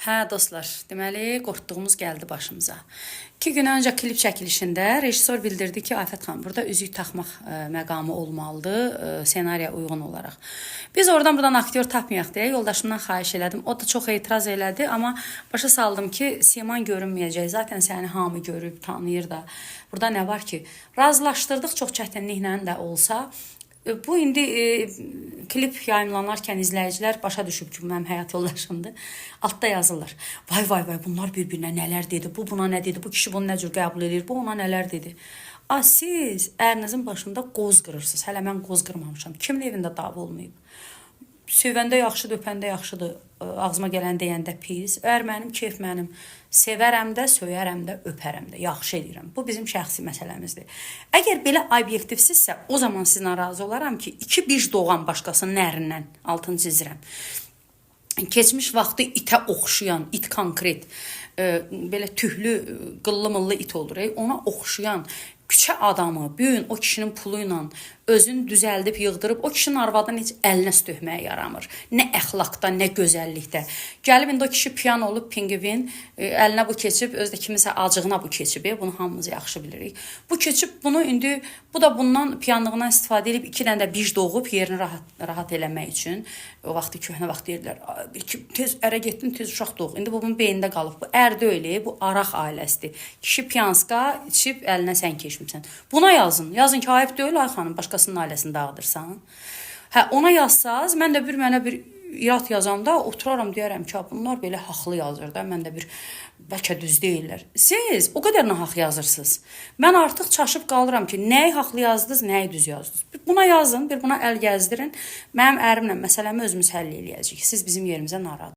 Hə dostlar, deməli qorxduğumuz gəldi başımıza. 2 gün öncə klip çəkilişində rejissor bildirdi ki, Afət xanım burada üzük taxmaq məqamı olmalıdır senariyə uyğun olaraq. Biz oradan aktyor tapmayaq deyə yoldaşımdan xahiş elədim. O da çox etiraz elədi, amma başa saldım ki, siman görünməyəcək. Zaten səni hamı görüb, tanıyır da. Burada nə var ki, razılaşdırdıq çox çətinliklə də olsa. Bu indi klip yayımlanarkən izləyicilər başa düşüb ki, mənim həyat yoldaşımdır. Altda yazırlar. Vay vay vay bunlar bir-birinə nələr dedi, bu buna nə dedi, bu kişi bunu nə cür qəbul edir, bu ona nələr dedi. Siz ərinizin başında qoz qırırsınız. Hələ mən qoz qırmamışam. Kimin evində dava olmayıb? Sevəndə yaxşıdır, öpəndə yaxşıdır, ağzıma gələn deyəndə pis. Əgər mənim keyf mənim, sevərəm də, söyərəm də, öpərəm də, yaxşı edirəm. Bu bizim şəxsi məsələmizdir. Əgər belə obyektivsizsə, o zaman sizlə razı olaram ki, iki bic doğan başqasının nərindən, altını çizirəm. Keçmiş vaxtı itə oxşayan, it konkret, belə tühlü, qıllı-mıllı it olur. Ona oxşayan küçə adamı, bugün o kişinin pulu ilə özünü düzəldib, yığdırıb, o kişinin arvadını heç əlinə stöhməyə yaramır. Nə əxlaqda, nə gözəllikdə. Gəlib indi o kişi piyan olub, pingvin, əlinə bu keçib, özdə kimisə acığına bu keçib. Bunu hamımız yaxşı bilirik. Bu keçib bunu indi, bu da bundan piyanlığından istifadə edib, 2 dənə də bic doğub, yerini rahat eləmək üçün. O vaxtı köhnə vaxt deyirlər, tez ərə getdin, tez uşaq doğ. İndi bu bunun beynində qalıb. Bu ər deyil, bu araq ailəsidir. Kişi piyanska içib, əlinə sən keçmişsən. Buna yazın. Yazın ki, ayıb deyil, ay xanım, başqasının ailəsini dağıdırsan. Hə, ona yazsaz, mən də mənə bir irad yazanda oturaram, deyərəm ki, bunlar belə haqlı yazır da, mən də bir bəlkə düz deyirlər. Siz o qədər nahaq yazırsınız. Mən artıq çaşıb qalıram ki, nəyi haqlı yazdınız, nəyi düz yazdınız. Buna yazın, bir buna əl gəzdirin. Mənim ərimlə məsələmi özümüz həll eləyəcəyik. Siz bizim yerimizə narahat.